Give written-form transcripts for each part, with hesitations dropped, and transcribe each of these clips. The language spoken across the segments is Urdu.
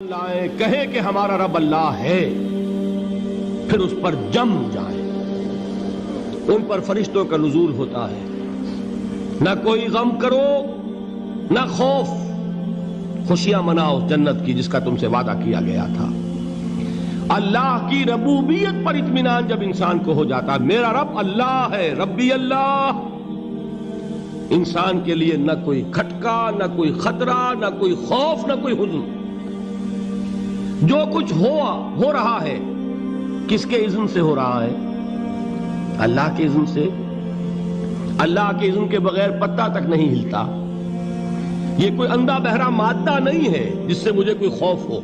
لائیں کہیں کہ ہمارا رب اللہ ہے، پھر اس پر جم جائیں۔ ان پر فرشتوں کا نزول ہوتا ہے، نہ کوئی غم کرو نہ خوف، خوشیاں مناؤ جنت کی جس کا تم سے وعدہ کیا گیا تھا۔ اللہ کی ربوبیت پر اطمینان جب انسان کو ہو جاتا ہے، میرا رب اللہ ہے، ربی اللہ، انسان کے لیے نہ کوئی کھٹکا، نہ کوئی خطرہ، نہ کوئی خوف، نہ کوئی حزن۔ جو کچھ ہو رہا ہے کس کے اذن سے ہو رہا ہے؟ اللہ کے اذن سے۔ اللہ کے اذن کے بغیر پتہ تک نہیں ہلتا۔ یہ کوئی اندھا بہرا مادہ نہیں ہے جس سے مجھے کوئی خوف ہو۔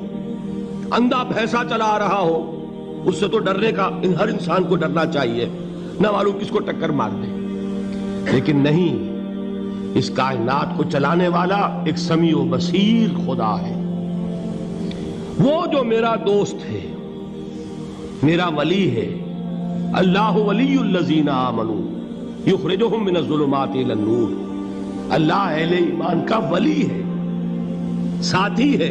اندھا بھینسا چلا آ رہا ہو اس سے تو ڈرنے کا ہر انسان کو ڈرنا چاہیے، نہ معلوم کس کو ٹکر مار دے۔ لیکن نہیں، اس کائنات کو چلانے والا ایک سمیع و بصیر خدا ہے، وہ جو میرا دوست ہے، میرا ولی ہے۔ اللہ ولی الذین آمنوا یخرجہم من الظلمات الی النور۔ اللہ اہل ایمان کا ولی ہے، ساتھی ہے،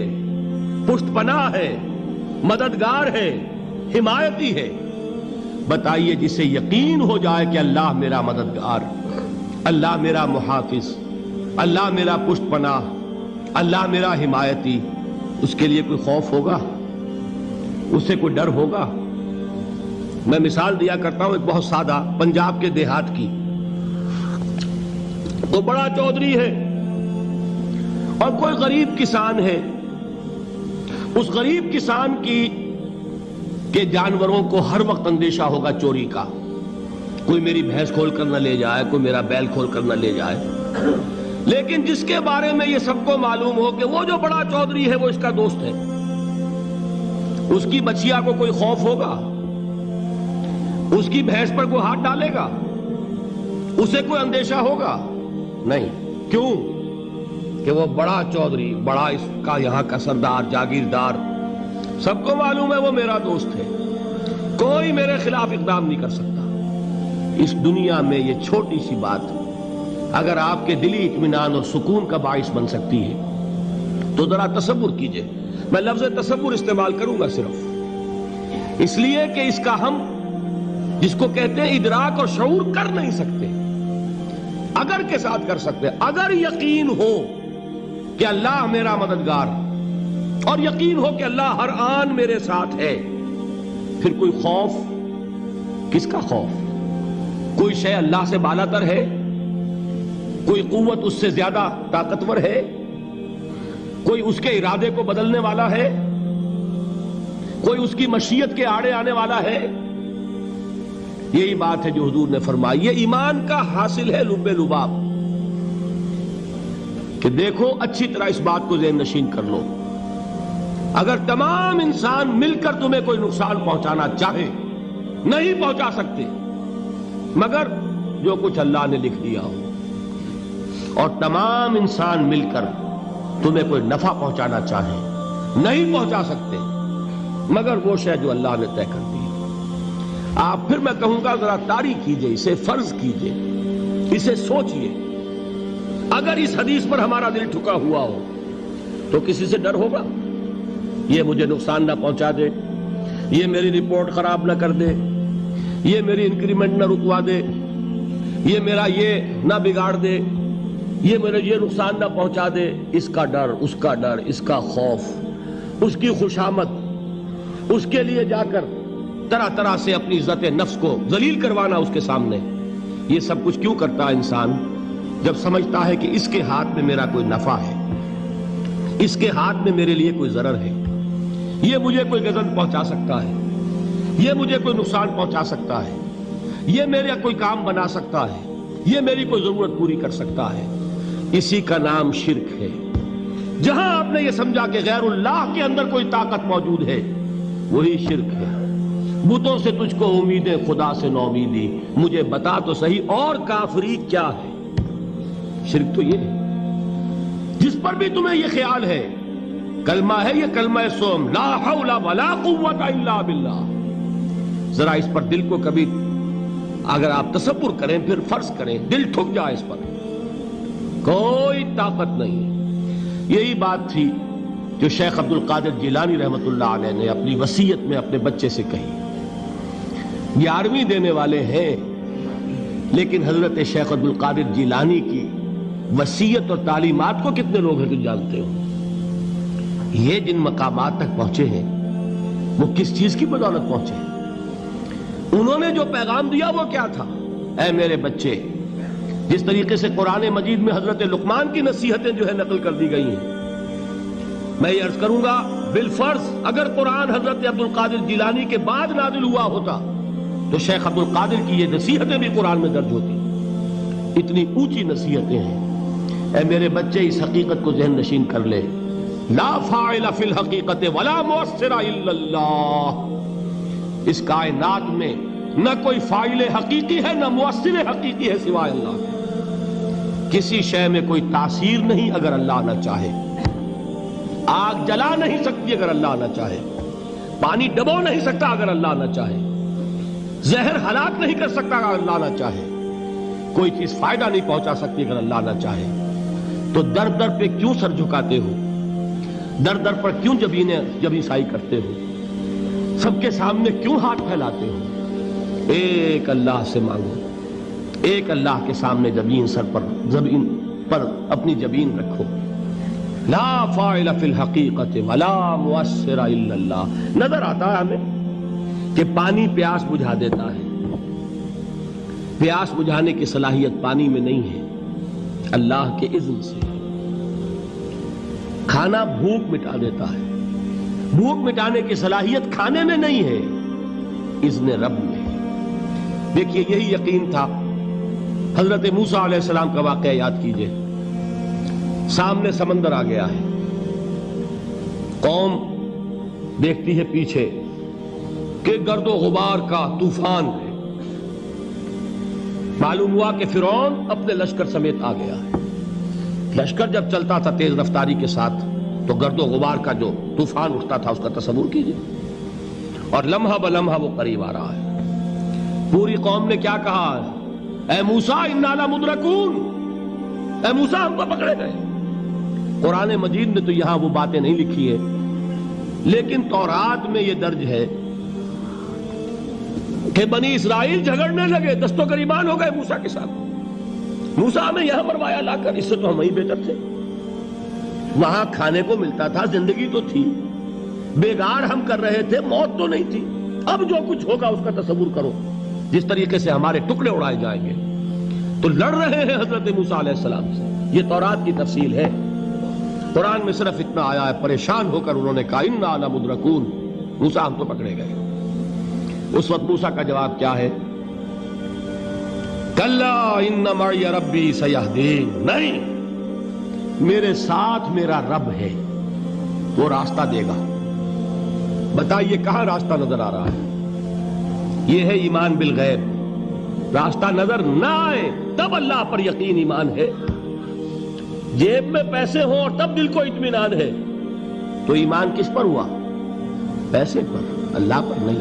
پشت پناہ ہے، مددگار ہے، حمایتی ہے۔ بتائیے جسے یقین ہو جائے کہ اللہ میرا مددگار، اللہ میرا محافظ، اللہ میرا پشت پناہ، اللہ میرا حمایتی، اس کے لیے کوئی خوف ہوگا؟ اس سے کوئی ڈر ہوگا؟ میں مثال دیا کرتا ہوں ایک بہت سادہ، پنجاب کے دیہات کی۔ وہ بڑا چودھری ہے اور کوئی غریب کسان ہے۔ اس غریب کسان کے جانوروں کو ہر وقت اندیشہ ہوگا چوری کا، کوئی میری بھینس کھول کر نہ لے جائے، کوئی میرا بیل کھول کر نہ لے جائے۔ لیکن جس کے بارے میں یہ سب کو معلوم ہو کہ وہ جو بڑا چودھری ہے وہ اس کا دوست ہے، اس کی بچیا کو کوئی خوف ہوگا؟ اس کی بھینس پر کوئی ہاتھ ڈالے گا؟ اسے کوئی اندیشہ ہوگا؟ نہیں۔ کیوں؟ کہ وہ بڑا چودھری، بڑا اس کا یہاں کا سردار، جاگیردار، سب کو معلوم ہے وہ میرا دوست ہے، کوئی میرے خلاف اقدام نہیں کر سکتا۔ اس دنیا میں یہ چھوٹی سی بات اگر آپ کے دلی اطمینان اور سکون کا باعث بن سکتی ہے تو ذرا تصور کیجئے۔ میں لفظ تصور استعمال کروں گا صرف اس لیے کہ اس کا ہم جس کو کہتے ہیں ادراک اور شعور کر نہیں سکتے، اگر کے ساتھ کر سکتے۔ اگر یقین ہو کہ اللہ میرا مددگار اور یقین ہو کہ اللہ ہر آن میرے ساتھ ہے، پھر کوئی خوف؟ کس کا خوف؟ کوئی شے اللہ سے بالا تر ہے؟ کوئی قوت اس سے زیادہ طاقتور ہے؟ کوئی اس کے ارادے کو بدلنے والا ہے؟ کوئی اس کی مشیت کے آڑے آنے والا ہے؟ یہی بات ہے جو حضور نے فرمائی۔ یہ ایمان کا حاصل ہے لب لباب، کہ دیکھو اچھی طرح اس بات کو ذہن نشین کر لو، اگر تمام انسان مل کر تمہیں کوئی نقصان پہنچانا چاہے نہیں پہنچا سکتے مگر جو کچھ اللہ نے لکھ دیا ہو، اور تمام انسان مل کر تمہیں کوئی نفع پہنچانا چاہیں نہیں پہنچا سکتے مگر وہ شے جو اللہ نے طے کر دی۔ آپ پھر میں کہوں گا ذرا طاری کیجئے، اسے فرض کیجئے، اسے سوچئے۔ اگر اس حدیث پر ہمارا دل ٹھکا ہوا ہو تو کسی سے ڈر ہوگا؟ یہ مجھے نقصان نہ پہنچا دے، یہ میری رپورٹ خراب نہ کر دے، یہ میری انکریمنٹ نہ رکوا دے، یہ میرا یہ نہ بگاڑ دے، یہ میرے یہ نقصان نہ پہنچا دے۔ اس کا ڈر، اس کا ڈر، اس کا خوف، اس کی خوشامد، اس کے لیے جا کر طرح طرح سے اپنی عزت نفس کو ذلیل کروانا اس کے سامنے، یہ سب کچھ کیوں کرتا ہے انسان؟ جب سمجھتا ہے کہ اس کے ہاتھ میں میرا کوئی نفع ہے، اس کے ہاتھ میں میرے لیے کوئی ضرر ہے، یہ مجھے کوئی غضب پہنچا سکتا ہے، یہ مجھے کوئی نقصان پہنچا سکتا ہے، یہ میرا کوئی کام بنا سکتا ہے، یہ میری کوئی ضرورت پوری کر سکتا ہے، اسی کا نام شرک ہے۔ جہاں آپ نے یہ سمجھا کہ غیر اللہ کے اندر کوئی طاقت موجود ہے وہی شرک ہے۔ بتوں سے تجھ کو امیدیں، خدا سے نومیدی، مجھے بتا تو صحیح اور کافری کیا ہے؟ شرک تو یہ ہے۔ جس پر بھی تمہیں یہ خیال ہے، کلمہ ہے یہ کلمہ سوم، لا حول ولا قوت الا باللہ، ذرا اس پر دل کو کبھی اگر آپ تصور کریں، پھر فرض کریں، دل ٹھک جائے اس پر، کوئی طاقت نہیں۔ یہی بات تھی جو شیخ عبد القادر جیلانی رحمۃ اللہ علیہ نے اپنی وصیت میں اپنے بچے سے کہی. 11ویں دینے والے ہیں، لیکن حضرت شیخ عبد القادر جیلانی کی وصیت اور تعلیمات کو کتنے لوگ ہیں تم جانتے ہو؟ یہ جن مقامات تک پہنچے ہیں وہ کس چیز کی بدولت پہنچے ہیں؟ انہوں نے جو پیغام دیا وہ کیا تھا؟ اے میرے بچے، جس طریقے سے قرآن مجید میں حضرت لقمان کی نصیحتیں جو ہے نقل کر دی گئی ہیں، میں یہ عرض کروں گا بالفرض اگر قرآن حضرت عبد القادر جیلانی کے بعد نازل ہوا ہوتا تو شیخ عبد القادر کی یہ نصیحتیں بھی قرآن میں درج ہوتی. اتنی اونچی نصیحتیں ہیں. اے میرے بچے، اس حقیقت کو ذہن نشین کر لے، لا فاعل فی الحقیقت ولا مؤثر الا اللہ. اس کائنات میں نہ کوئی فاعل حقیقی ہے نہ مؤثر حقیقی ہے سوائے اللہ. کسی شے میں کوئی تاثیر نہیں اگر اللہ نہ چاہے. آگ جلا نہیں سکتی اگر اللہ نہ چاہے. پانی ڈبو نہیں سکتا اگر اللہ نہ چاہے. زہر ہلاک نہیں کر سکتا اگر اللہ نہ چاہے. کوئی چیز فائدہ نہیں پہنچا سکتی اگر اللہ نہ چاہے. تو در در پہ کیوں سر جھکاتے ہو؟ در در پر کیوں جبیں سائی کرتے ہو؟ سب کے سامنے کیوں ہاتھ پھیلاتے ہو؟ ایک اللہ سے مانگو. ایک اللہ کے سامنے زمین پر اپنی جبین رکھو. لا فاعل فی الحقیقت ولا مؤثر الا اللہ. نظر آتا ہے ہمیں کہ پانی پیاس بجھا دیتا ہے. پیاس بجھانے کی صلاحیت پانی میں نہیں ہے، اللہ کے اذن سے. کھانا بھوک مٹا دیتا ہے. بھوک مٹانے کی صلاحیت کھانے میں نہیں ہے، اذن رب میں. دیکھیے یہی یقین تھا. حضرت موسیٰ علیہ السلام کا واقعہ یاد کیجئے. سامنے سمندر آ گیا ہے. قوم دیکھتی ہے پیچھے کہ گرد و غبار کا طوفان ہے. معلوم ہوا کہ فرعون اپنے لشکر سمیت آ گیا ہے. لشکر جب چلتا تھا تیز رفتاری کے ساتھ تو گرد و غبار کا جو طوفان اٹھتا تھا اس کا تصور کیجئے. اور لمحہ بلمحہ وہ قریب آ رہا ہے. پوری قوم نے کیا کہا؟ اے موسیٰ انا لمدرکون. اے موسیٰ ہم کو پکڑے گئے. قرآن مجید نے تو یہاں وہ باتیں نہیں لکھی ہے، لیکن تورات میں یہ درج ہے کہ بنی اسرائیل جھگڑنے لگے، دست و گریبان ہو گئے موسیٰ کے ساتھ. موسیٰ ہمیں یہاں مروایا لا کر، اس سے تو ہم ہی بہتر تھے. وہاں کھانے کو ملتا تھا، زندگی تو تھی. بیگار ہم کر رہے تھے، موت تو نہیں تھی. اب جو کچھ ہوگا اس کا تصور کرو، جس طریقے سے ہمارے ٹکڑے اڑائے جائیں گے. تو لڑ رہے ہیں حضرت موسیٰ علیہ السلام سے. یہ تورات کی تفصیل ہے. قرآن میں صرف اتنا آیا ہے، پریشان ہو کر انہوں نے کہا انا لمدرکون. موسیٰ ہم تو پکڑے گئے. اس وقت موسیٰ کا جواب کیا ہے؟ کلا ان معی ربی سیہدین. نہیں، میرے ساتھ میرا رب ہے، وہ راستہ دے گا. بتائیے کہاں راستہ نظر آ رہا ہے؟ یہ ہے ایمان بالغیب. راستہ نظر نہ آئے تب اللہ پر یقین ایمان ہے. جیب میں پیسے ہوں اور تب دل کو اطمینان ہے تو ایمان کس پر ہوا؟ پیسے پر، اللہ پر نہیں.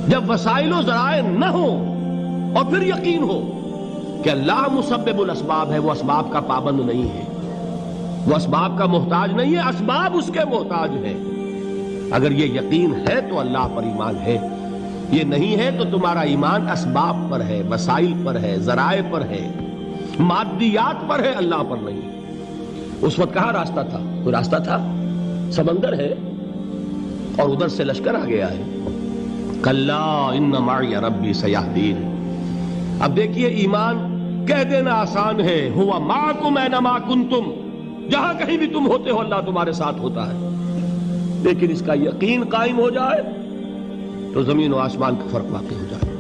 جب وسائل و ذرائع نہ ہوں اور پھر یقین ہو کہ اللہ مسبب الاسباب ہے، وہ اسباب کا پابند نہیں ہے، وہ اسباب کا محتاج نہیں ہے، اسباب اس کے محتاج ہے. اگر یہ یقین ہے تو اللہ پر ایمان ہے. یہ نہیں ہے تو تمہارا ایمان اسباب پر ہے، وسائل پر ہے، ذرائع پر ہے، مادیات پر ہے، اللہ پر نہیں. اس وقت کہاں راستہ تھا؟ کوئی راستہ تھا؟ سمندر ہے اور ادھر سے لشکر آ گیا ہے. کلا ان معی ربی سیہدین. اب دیکھیے ایمان کہہ دینا آسان ہے، ہوا معکم اینما کنتم. جہاں کہیں بھی تم ہوتے ہو اللہ تمہارے ساتھ ہوتا ہے. لیکن اس کا یقین قائم ہو جائے تو زمین و آسمان کا فرق واقع ہو جائے.